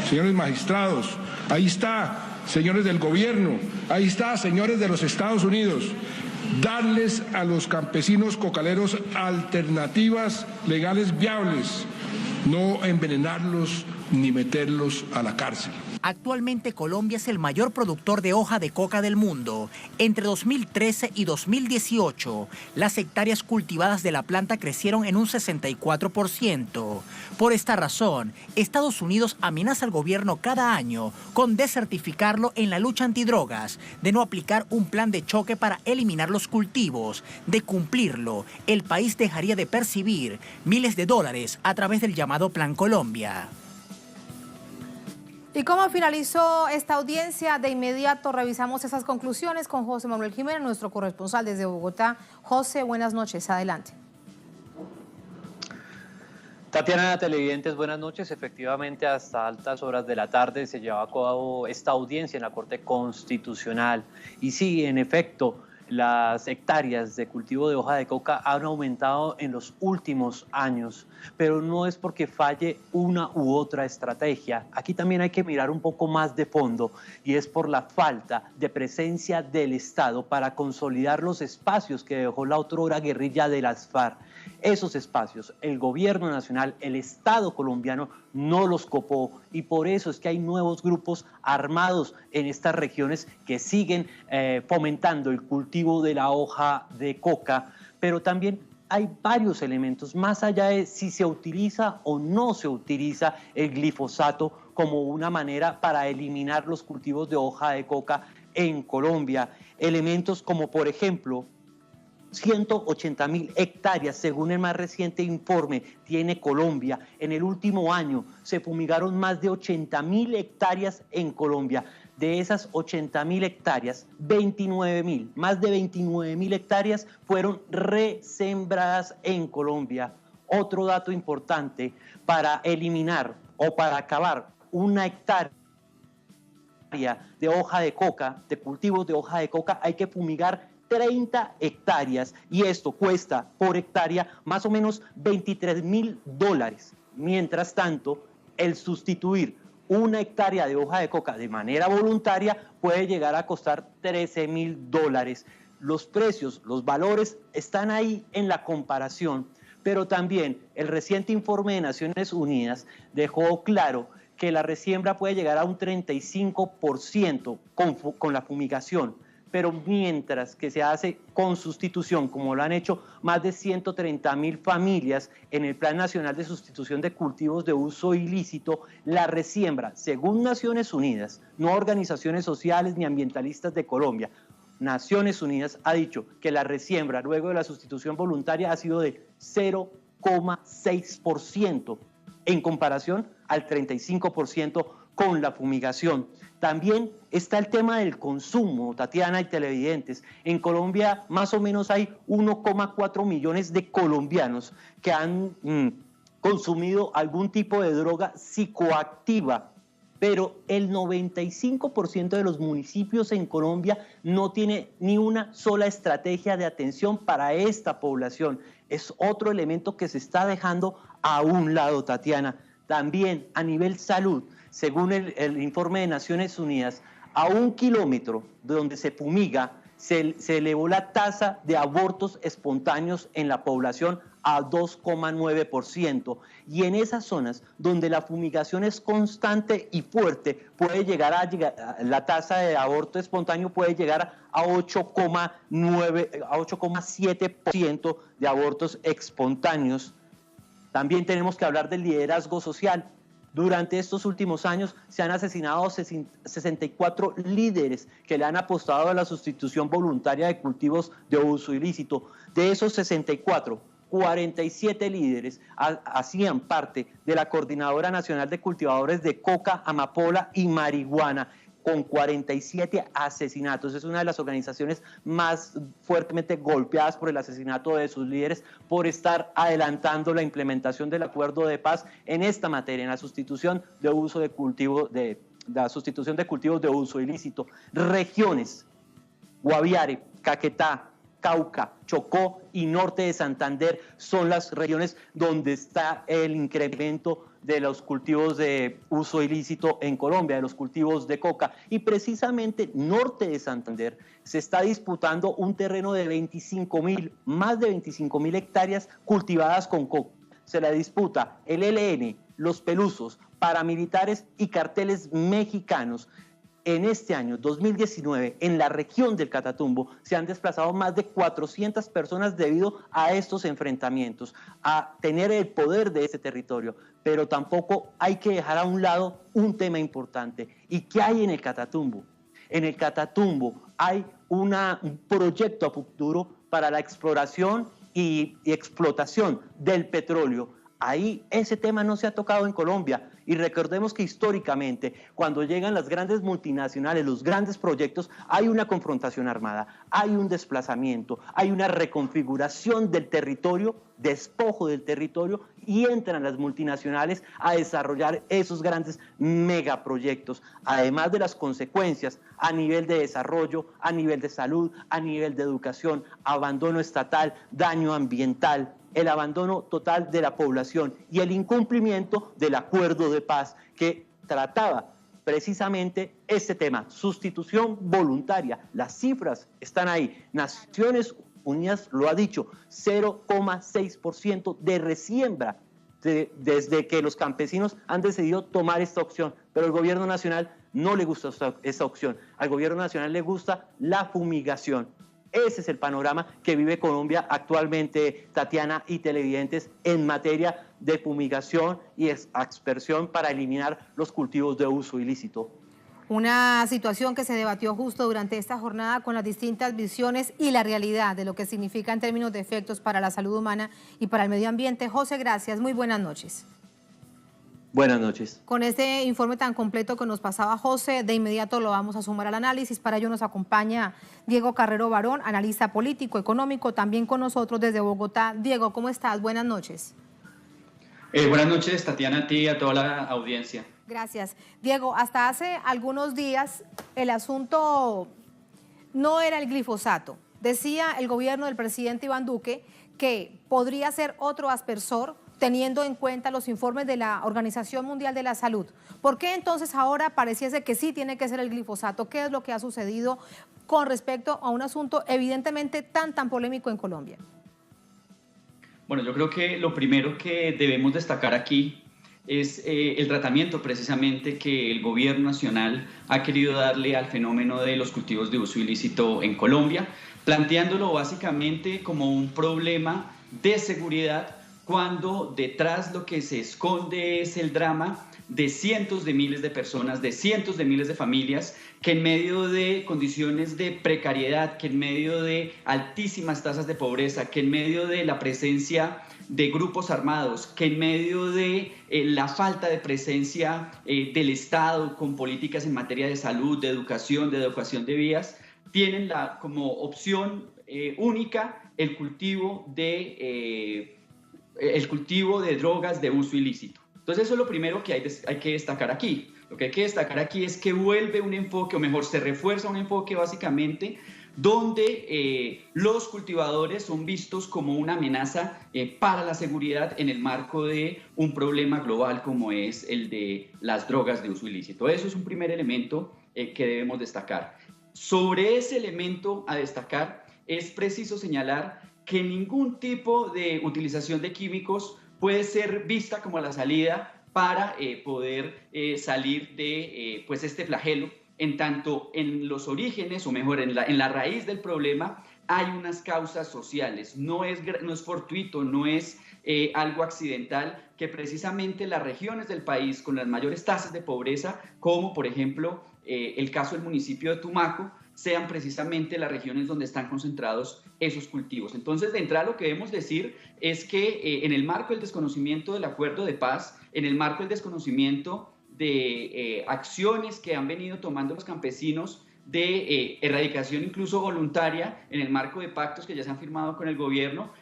señores magistrados, ahí está, señores del gobierno, ahí está, señores de los Estados Unidos. Darles a los campesinos cocaleros alternativas legales viables, no envenenarlos ni meterlos a la cárcel. Actualmente Colombia es el mayor productor de hoja de coca del mundo. Entre 2013 y 2018, las hectáreas cultivadas de la planta crecieron en un 64%. Por esta razón, Estados Unidos amenaza al gobierno cada año con desertificarlo en la lucha antidrogas, de no aplicar un plan de choque para eliminar los cultivos. De cumplirlo, el país dejaría de percibir miles de dólares a través del llamado Plan Colombia. ¿Y cómo finalizó esta audiencia? De inmediato revisamos esas conclusiones con José Manuel Jiménez, nuestro corresponsal desde Bogotá. José, buenas noches, adelante. Tatiana, televidentes, buenas noches. Efectivamente, hasta altas horas de la tarde se llevó a cabo esta audiencia en la Corte Constitucional. Y sí, en efecto, las hectáreas de cultivo de hoja de coca han aumentado en los últimos años, pero no es porque falle una u otra estrategia. Aquí también hay que mirar un poco más de fondo, y es por la falta de presencia del Estado para consolidar los espacios que dejó la otrora guerrilla de las FARC. Esos espacios, el gobierno nacional, el Estado colombiano no los copó, y por eso es que hay nuevos grupos armados en estas regiones que siguen fomentando el cultivo de la hoja de coca, pero también hay varios elementos, más allá de si se utiliza o no se utiliza el glifosato como una manera para eliminar los cultivos de hoja de coca en Colombia. Elementos como, por ejemplo, 180.000 hectáreas, según el más reciente informe, tiene Colombia. En el último año se fumigaron más de 80.000 hectáreas en Colombia. De esas 80.000 hectáreas, más de 29.000 hectáreas fueron resembradas en Colombia. Otro dato importante: para eliminar o para acabar una hectárea de hoja de coca, de cultivos de hoja de coca, hay que fumigar 30 hectáreas, y esto cuesta por hectárea más o menos $23.000. Mientras tanto, el sustituir una hectárea de hoja de coca de manera voluntaria puede llegar a costar $13.000. Los precios, los valores están ahí en la comparación, pero también el reciente informe de Naciones Unidas dejó claro que la resiembra puede llegar a un 35% con la fumigación, pero mientras que se hace con sustitución, como lo han hecho más de 130.000 familias en el Plan Nacional de Sustitución de Cultivos de Uso Ilícito, la resiembra, según Naciones Unidas, no organizaciones sociales ni ambientalistas de Colombia, Naciones Unidas ha dicho que la resiembra luego de la sustitución voluntaria ha sido de 0,6% en comparación al 35% con la fumigación. También está el tema del consumo, Tatiana y televidentes. En Colombia más o menos hay 1,4 millones de colombianos que han consumido algún tipo de droga psicoactiva, pero el 95% de los municipios en Colombia no tiene ni una sola estrategia de atención para esta población. Es otro elemento que se está dejando a un lado, Tatiana. También a nivel salud, según el informe de Naciones Unidas, a 1 kilómetro de donde se fumiga, se elevó la tasa de abortos espontáneos en la población a 2,9%. Y en esas zonas donde la fumigación es constante y fuerte, la tasa de aborto espontáneo puede llegar a 8,7% de abortos espontáneos. También tenemos que hablar del liderazgo social. Durante estos últimos años se han asesinado 64 líderes que le han apostado a la sustitución voluntaria de cultivos de uso ilícito. De esos 64, 47 líderes hacían parte de la Coordinadora Nacional de Cultivadores de Coca, Amapola y Marihuana, con 47 asesinatos. Es una de las organizaciones más fuertemente golpeadas por el asesinato de sus líderes por estar adelantando la implementación del acuerdo de paz en esta materia, en la sustitución de uso de cultivo la sustitución de cultivos de uso ilícito. Regiones: Guaviare, Caquetá, Cauca, Chocó y norte de Santander son las regiones donde está el incremento de los cultivos de uso ilícito en Colombia, de los cultivos de coca. Y precisamente norte de Santander se está disputando un terreno de más de 25.000 hectáreas cultivadas con coca. Se la disputa el ELN, los Pelusos, paramilitares y carteles mexicanos. En este año, 2019, en la región del Catatumbo, se han desplazado más de 400 personas debido a estos enfrentamientos, a tener el poder de este territorio. Pero tampoco hay que dejar a un lado un tema importante. ¿Y qué hay en el Catatumbo? En el Catatumbo hay un proyecto a futuro para la exploración y explotación del petróleo. Ahí ese tema no se ha tocado en Colombia. Y recordemos que históricamente, cuando llegan las grandes multinacionales, los grandes proyectos, hay una confrontación armada, hay un desplazamiento, hay una reconfiguración del territorio, despojo del territorio, y entran las multinacionales a desarrollar esos grandes megaproyectos, además de las consecuencias a nivel de desarrollo, a nivel de salud, a nivel de educación, abandono estatal, daño ambiental, el abandono total de la población y el incumplimiento del acuerdo de paz que trataba precisamente este tema, sustitución voluntaria. Las cifras están ahí. Naciones Unidas lo ha dicho, 0,6% de resiembra desde que los campesinos han decidido tomar esta opción, pero al gobierno nacional no le gusta esta opción. Al gobierno nacional le gusta la fumigación. Ese es el panorama que vive Colombia actualmente, Tatiana y televidentes, en materia de fumigación y aspersión para eliminar los cultivos de uso ilícito. Una situación que se debatió justo durante esta jornada con las distintas visiones y la realidad de lo que significa en términos de efectos para la salud humana y para el medio ambiente. José, gracias. Muy buenas noches. Buenas noches. Con este informe tan completo que nos pasaba José, de inmediato lo vamos a sumar al análisis. Para ello nos acompaña Diego Carrero Barón, analista político, económico, también con nosotros desde Bogotá. Diego, ¿cómo estás? Buenas noches. Buenas noches, Tatiana, a ti y a toda la audiencia. Gracias. Diego, hasta hace algunos días el asunto no era el glifosato. Decía el gobierno del presidente Iván Duque que podría ser otro aspersor, teniendo en cuenta los informes de la Organización Mundial de la Salud. ¿Por qué entonces ahora pareciese que sí tiene que ser el glifosato? ¿Qué es lo que ha sucedido con respecto a un asunto evidentemente tan polémico en Colombia? Bueno, yo creo que lo primero que debemos destacar aquí es el tratamiento precisamente que el gobierno nacional ha querido darle al fenómeno de los cultivos de uso ilícito en Colombia, planteándolo básicamente como un problema de seguridad, cuando detrás lo que se esconde es el drama de cientos de miles de personas, de cientos de miles de familias que en medio de condiciones de precariedad, que en medio de altísimas tasas de pobreza, que en medio de la presencia de grupos armados, que en medio de la falta de presencia del Estado con políticas en materia de salud, de educación de vías, tienen como opción única el cultivo de drogas de uso ilícito. Entonces eso es lo primero que hay que destacar aquí. Lo que hay que destacar aquí es que vuelve un enfoque, o mejor, se refuerza un enfoque básicamente donde los cultivadores son vistos como una amenaza para la seguridad en el marco de un problema global como es el de las drogas de uso ilícito. Eso es un primer elemento que debemos destacar. Sobre ese elemento a destacar es preciso señalar que ningún tipo de utilización de químicos puede ser vista como la salida para poder salir de este flagelo, en tanto en los orígenes, o mejor, en la raíz del problema, hay unas causas sociales. No es fortuito, no es algo accidental que precisamente las regiones del país con las mayores tasas de pobreza, como por ejemplo el caso del municipio de Tumaco, sean precisamente las regiones donde están concentrados esos cultivos. Entonces, de entrada lo que debemos decir es que en el marco del desconocimiento del acuerdo de paz, en el marco del desconocimiento de acciones que han venido tomando los campesinos de erradicación incluso voluntaria en el marco de pactos que ya se han firmado con el gobierno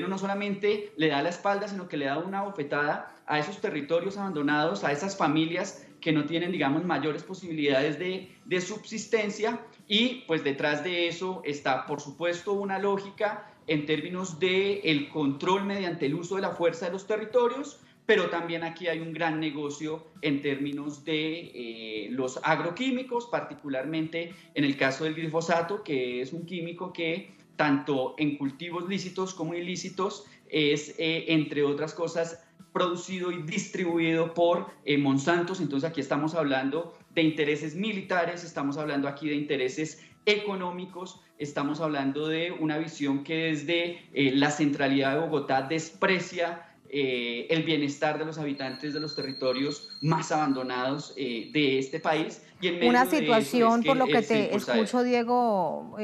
no solamente le da la espalda, sino que le da una bofetada a esos territorios abandonados, a esas familias que no tienen, digamos, mayores posibilidades de subsistencia, y pues detrás de eso está, por supuesto, una lógica en términos del control mediante el uso de la fuerza de los territorios, pero también aquí hay un gran negocio en términos de los agroquímicos, particularmente en el caso del glifosato, que es un químico que tanto en cultivos lícitos como ilícitos es, entre otras cosas, producido y distribuido por Monsanto. Entonces aquí estamos hablando de intereses militares, estamos hablando aquí de intereses económicos, estamos hablando de una visión que desde la centralidad de Bogotá desprecia el bienestar de los habitantes de los territorios más abandonados de este país. Y en medio una de situación, eso es por lo que te impulsa escucho, eso. Diego,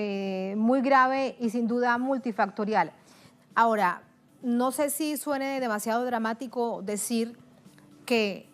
muy grave y sin duda multifactorial. Ahora, no sé si suene demasiado dramático decir que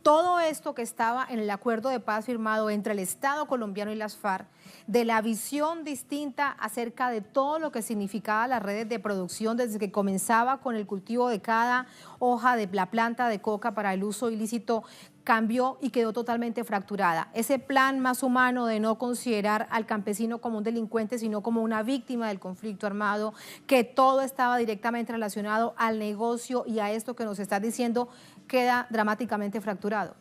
todo esto que estaba en el acuerdo de paz firmado entre el Estado colombiano y las FARC, de la visión distinta acerca de todo lo que significaba las redes de producción desde que comenzaba con el cultivo de cada hoja de la planta de coca para el uso ilícito, cambió y quedó totalmente fracturada. Ese plan más humano de no considerar al campesino como un delincuente, sino como una víctima del conflicto armado, que todo estaba directamente relacionado al negocio y a esto que nos estás diciendo, queda dramáticamente fracturado.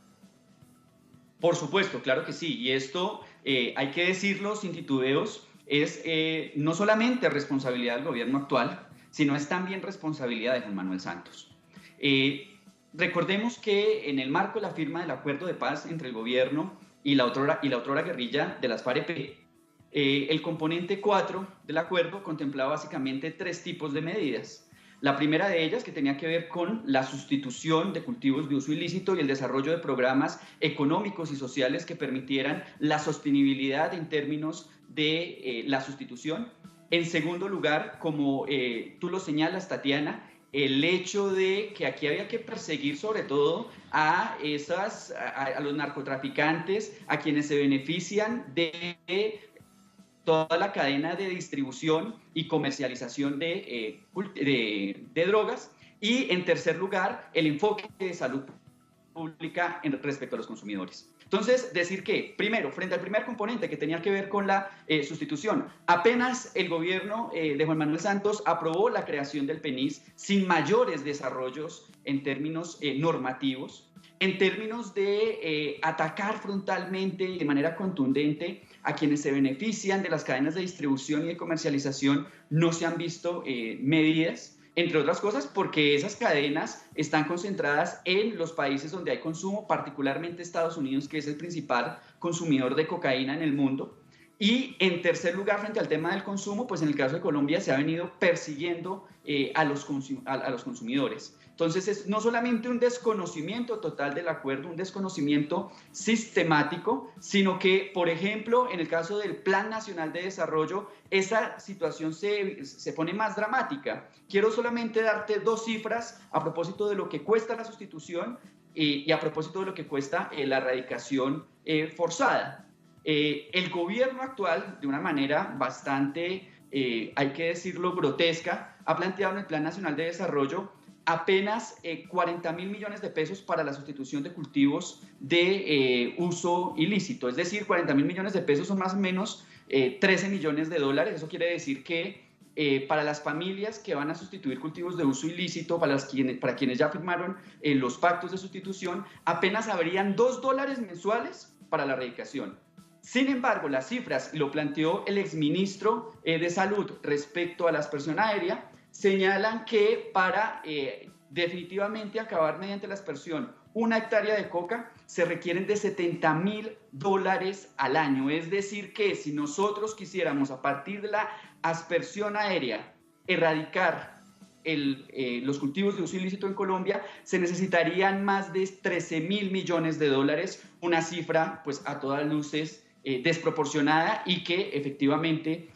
Por supuesto, claro que sí, y esto hay que decirlo sin titubeos, es no solamente responsabilidad del gobierno actual, sino es también responsabilidad de Juan Manuel Santos. Recordemos que en el marco de la firma del acuerdo de paz entre el gobierno y la otrora guerrilla de las FARC-EP, el componente 4 del acuerdo contemplaba básicamente 3 tipos de medidas. La primera de ellas, que tenía que ver con la sustitución de cultivos de uso ilícito y el desarrollo de programas económicos y sociales que permitieran la sostenibilidad en términos de la sustitución. En segundo lugar, como tú lo señalas, Tatiana, el hecho de que aquí había que perseguir sobre todo a los narcotraficantes, a quienes se benefician de toda la cadena de distribución y comercialización de drogas. Y en tercer lugar, el enfoque de salud pública respecto a los consumidores. Entonces, decir que, primero, frente al primer componente que tenía que ver con la sustitución, apenas el gobierno de Juan Manuel Santos aprobó la creación del PENIS sin mayores desarrollos en términos normativos, en términos de atacar frontalmente y de manera contundente a quienes se benefician de las cadenas de distribución y de comercialización, no se han visto medidas, entre otras cosas porque esas cadenas están concentradas en los países donde hay consumo, particularmente Estados Unidos, que es el principal consumidor de cocaína en el mundo. Y en tercer lugar, frente al tema del consumo, pues en el caso de Colombia se ha venido persiguiendo a los consumidores. Entonces es no solamente un desconocimiento total del acuerdo, un desconocimiento sistemático, sino que, por ejemplo, en el caso del Plan Nacional de Desarrollo, esa situación se pone más dramática. Quiero solamente darte 2 cifras a propósito de lo que cuesta la sustitución y a propósito de lo que cuesta la erradicación forzada. El gobierno actual, de una manera bastante, hay que decirlo, grotesca, ha planteado en el Plan Nacional de Desarrollo apenas 40.000 millones de pesos para la sustitución de cultivos de uso ilícito. Es decir, 40.000 millones de pesos son más o menos 13 millones de dólares. Eso quiere decir que para las familias que van a sustituir cultivos de uso ilícito, para quienes ya firmaron los pactos de sustitución, apenas habrían $2 mensuales para la erradicación. Sin embargo, las cifras, lo planteó el exministro de Salud respecto a la aspersión aérea, señalan que para definitivamente acabar mediante la aspersión 1 hectárea de coca se requieren de $70.000 al año. Es decir que si nosotros quisiéramos a partir de la aspersión aérea erradicar los cultivos de uso ilícito en Colombia, se necesitarían más de $13.000 millones, una cifra pues a todas luces desproporcionada y que efectivamente,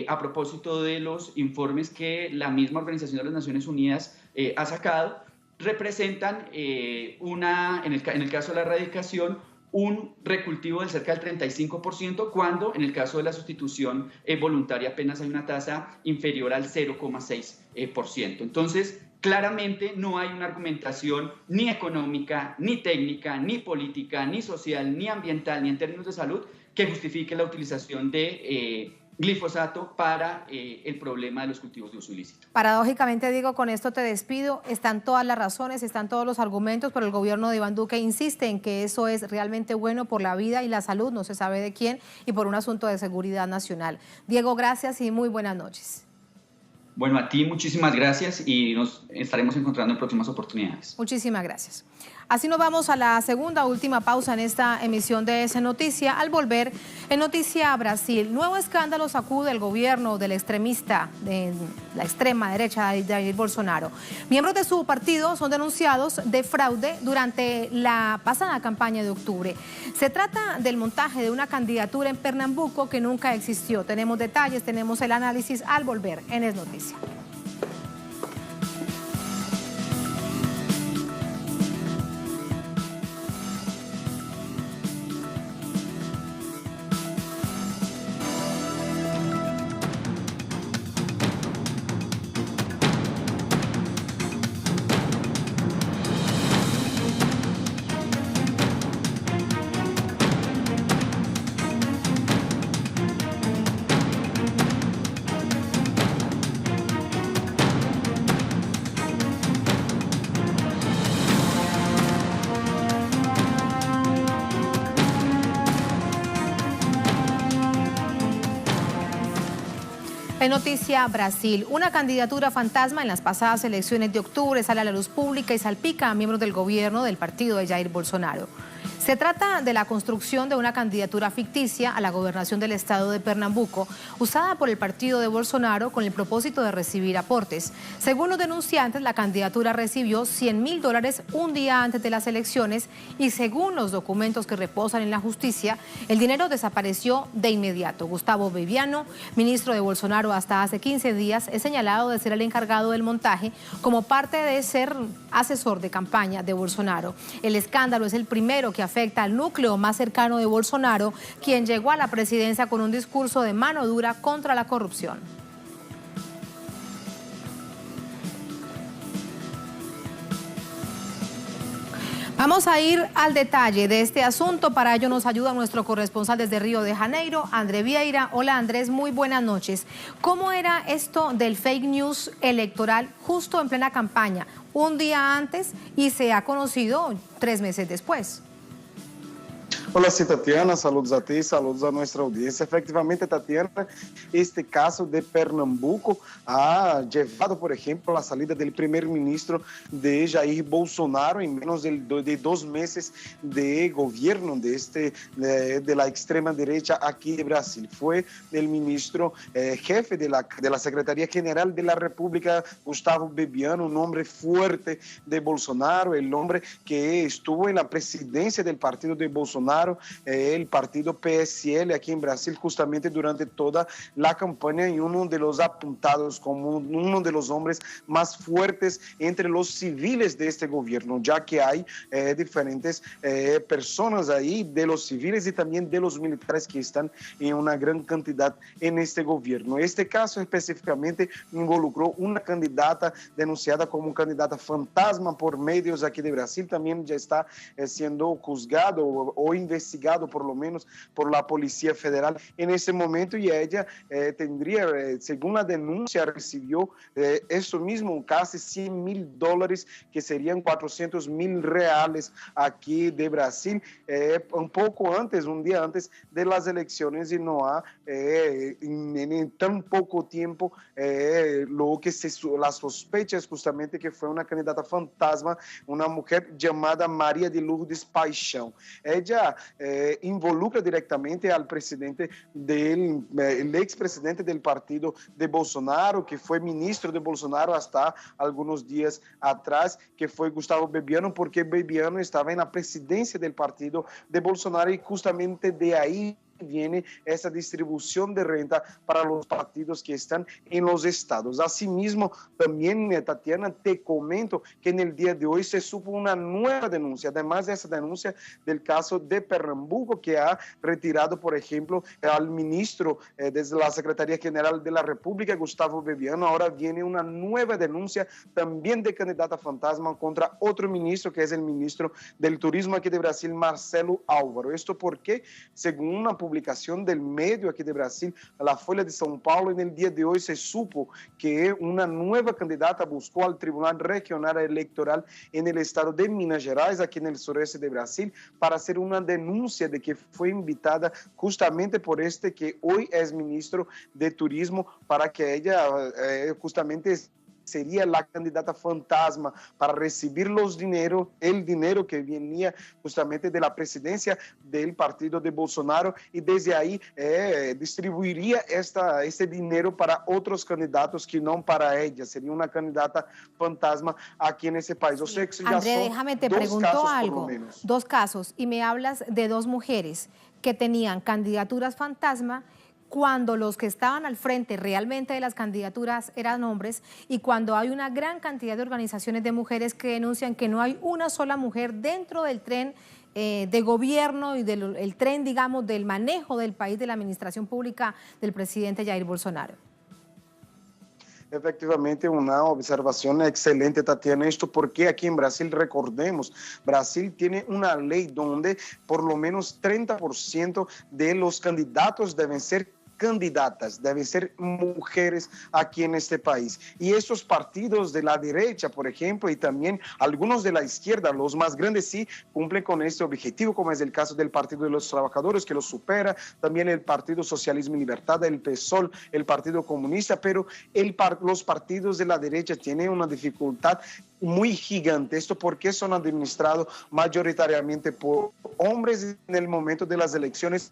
a propósito de los informes que la misma Organización de las Naciones Unidas ha sacado, representan en el caso de la erradicación, un recultivo del cerca del 35%, cuando en el caso de la sustitución voluntaria apenas hay una tasa inferior al 0,6%. Entonces, claramente no hay una argumentación ni económica, ni técnica, ni política, ni social, ni ambiental, ni en términos de salud, que justifique la utilización de glifosato para el problema de los cultivos de uso ilícito. Paradójicamente, digo, con esto te despido, están todas las razones, están todos los argumentos, pero el gobierno de Iván Duque insiste en que eso es realmente bueno por la vida y la salud, no se sabe de quién, y por un asunto de seguridad nacional. Diego, gracias y muy buenas noches. Bueno, a ti muchísimas gracias y nos estaremos encontrando en próximas oportunidades. Muchísimas gracias. Así nos vamos a la segunda, última pausa en esta emisión de Esa Noticia. Al volver, en Noticia Brasil, nuevo escándalo sacude el gobierno del extremista de la extrema derecha de Jair Bolsonaro. Miembros de su partido son denunciados de fraude durante la pasada campaña de octubre. Se trata del montaje de una candidatura en Pernambuco que nunca existió. Tenemos detalles, tenemos el análisis al volver en Es Noticia. En Noticia Brasil, una candidatura fantasma en las pasadas elecciones de octubre sale a la luz pública y salpica a miembros del gobierno del partido de Jair Bolsonaro. Se trata de la construcción de una candidatura ficticia a la gobernación del estado de Pernambuco, usada por el partido de Bolsonaro con el propósito de recibir aportes. Según los denunciantes, la candidatura recibió $100.000 un día antes de las elecciones y según los documentos que reposan en la justicia, el dinero desapareció de inmediato. Gustavo Bebiano, ministro de Bolsonaro hasta hace 15 días, es señalado de ser el encargado del montaje como parte de ser asesor de campaña de Bolsonaro. El escándalo es el primero que afecta al núcleo más cercano de Bolsonaro, quien llegó a la presidencia con un discurso de mano dura contra la corrupción. Vamos a ir al detalle de este asunto. Para ello nos ayuda nuestro corresponsal desde Río de Janeiro, André Vieira. Hola Andrés, muy buenas noches. ¿Cómo era esto del fake news electoral justo en plena campaña, un día antes y se ha conocido 3 meses después? Hola, sí, Tatiana, saludos a ti, saludos a nuestra audiencia. Efectivamente, Tatiana, este caso de Pernambuco ha llevado, por ejemplo, a la salida del primer ministro de Jair Bolsonaro en menos de 2 meses de gobierno de la extrema derecha aquí de Brasil. Fue el ministro jefe de la Secretaría General de la República, Gustavo Bebiano, un hombre fuerte de Bolsonaro, el hombre que estuvo en la presidencia del partido de Bolsonaro, el partido PSL aquí en Brasil, justamente durante toda la campaña, y uno de los apuntados como uno de los hombres más fuertes entre los civiles de este gobierno, ya que hay diferentes personas ahí de los civiles y también de los militares que están en una gran cantidad en este gobierno. Este caso específicamente involucró una candidata denunciada como candidata fantasma por medios aquí de Brasil, también ya está siendo juzgado o investigado por lo menos por la Policía Federal en ese momento, y ella tendría, según la denuncia, recibió eso mismo, casi $100.000, que serían R$400.000 aquí de Brasil, un poco antes, un día antes de las elecciones, y no ha en tan poco tiempo las sospechas justamente que fue una candidata fantasma, una mujer llamada María de Lourdes Paixão. Ella involucra directamente al presidente el expresidente del partido de Bolsonaro, que fue ministro de Bolsonaro hasta algunos días atrás, que fue Gustavo Bebiano, porque Bebiano estaba en la presidencia del partido de Bolsonaro y justamente de ahí viene esa distribución de renta para los partidos que están en los estados. Asimismo, también, Tatiana, te comento que en el día de hoy se supo una nueva denuncia, además de esa denuncia del caso de Pernambuco, que ha retirado, por ejemplo, al ministro desde la Secretaría General de la República, Gustavo Bebiano. Ahora viene una nueva denuncia también de candidata fantasma contra otro ministro, que es el ministro del Turismo aquí de Brasil, Marcelo Álvaro. Esto porque, según una publicación del medio aquí de Brasil, la Folha de São Paulo, en el día de hoy se supo que una nueva candidata buscó al Tribunal Regional Electoral en el estado de Minas Gerais, aquí en el sureste de Brasil, para hacer una denuncia de que fue invitada justamente por este que hoy es ministro de Turismo, para que ella justamente sería la candidata fantasma para recibir el dinero que venía justamente de la presidencia del partido de Bolsonaro, y desde ahí distribuiría ese dinero para otros candidatos que no para ella. Sería una candidata fantasma aquí en ese país. O sea, que ya André, déjame, te pregunto algo. Dos casos, y me hablas de dos mujeres que tenían candidaturas fantasma, cuando los que estaban al frente realmente de las candidaturas eran hombres, y cuando hay una gran cantidad de organizaciones de mujeres que denuncian que no hay una sola mujer dentro del tren de gobierno y del tren, digamos, del manejo del país, de la administración pública del presidente Jair Bolsonaro. Efectivamente, una observación excelente, Tatiana. Esto porque aquí en Brasil, recordemos, Brasil tiene una ley donde por lo menos 30% de los candidatos deben ser candidatas, deben ser mujeres aquí en este país. Y estos partidos de la derecha, por ejemplo, y también algunos de la izquierda, los más grandes, sí cumplen con este objetivo, como es el caso del Partido de los Trabajadores, que lo supera, también el Partido Socialismo y Libertad, el PSOL, el Partido Comunista, pero los partidos de la derecha tienen una dificultad muy gigante. Esto porque son administrados mayoritariamente por hombres en el momento de las elecciones.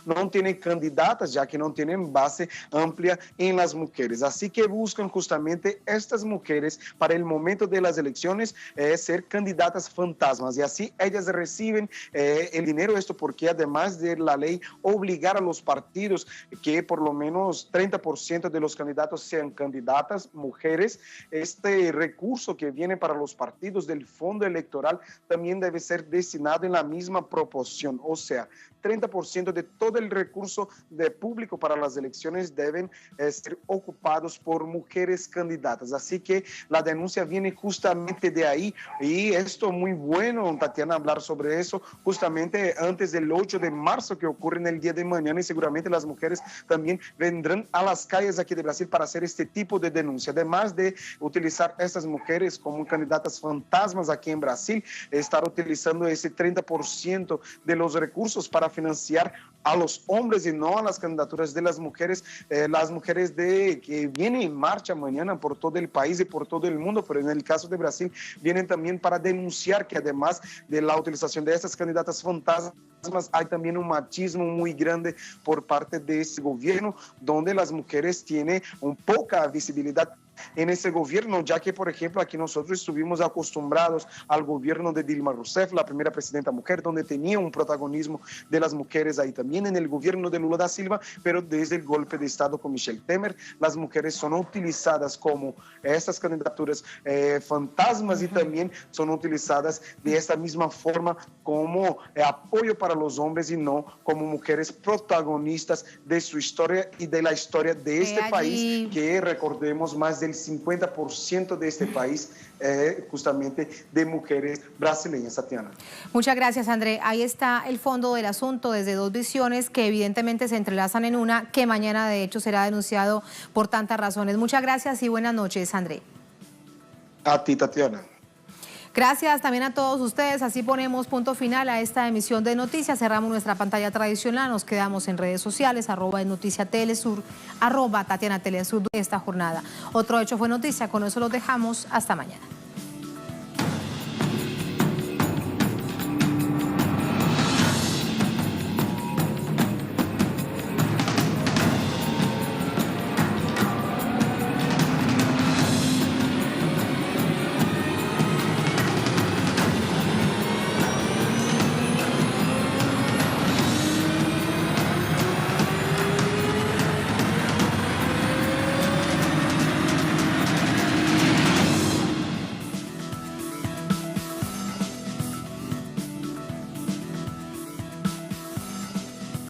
No tienen candidatas, ya que no tienen base amplia en las mujeres. Así que buscan justamente estas mujeres para el momento de las elecciones ser candidatas fantasmas, y así ellas reciben el dinero. Esto porque además de la ley obligar a los partidos que por lo menos 30% de los candidatos sean candidatas mujeres, este recurso que viene para los partidos del fondo electoral también debe ser destinado en la misma proporción. O sea, 30% de todo el recurso de público para las elecciones deben ser ocupados por mujeres candidatas. Así que la denuncia viene justamente de ahí, y esto muy bueno, Tatiana, hablar sobre eso justamente antes del 8 de marzo que ocurre en el día de mañana, y seguramente las mujeres también vendrán a las calles aquí de Brasil para hacer este tipo de denuncia. Además de utilizar estas mujeres como candidatas fantasmas aquí en Brasil, estar utilizando ese 30% de los recursos para financiar a los hombres y no a las candidaturas de las mujeres que vienen en marcha mañana por todo el país y por todo el mundo, pero en el caso de Brasil vienen también para denunciar que además de la utilización de estas candidatas fantasmas, hay también un machismo muy grande por parte de ese gobierno, donde las mujeres tienen poca visibilidad en ese gobierno, ya que, por ejemplo, aquí nosotros estuvimos acostumbrados al gobierno de Dilma Rousseff, la primera presidenta mujer, donde tenía un protagonismo de las mujeres ahí también, en el gobierno de Lula da Silva, pero desde el golpe de Estado con Michel Temer, las mujeres son utilizadas como estas candidaturas fantasmas, y también son utilizadas de esta misma forma como apoyo para los hombres y no como mujeres protagonistas de su historia y de la historia de este país, que recordemos más del 50% de este país justamente de mujeres brasileñas, Tatiana. Muchas gracias, André. Ahí está el fondo del asunto desde dos visiones que evidentemente se entrelazan en una, que mañana de hecho será denunciado por tantas razones. Muchas gracias y buenas noches, André. A ti, Tatiana. Gracias también a todos ustedes. Así ponemos punto final a esta emisión de noticias. Cerramos nuestra pantalla tradicional. Nos quedamos en redes sociales, @NoticiaTelesur, @TatianaTelesur de esta jornada. Otro hecho fue noticia. Con eso los dejamos. Hasta mañana.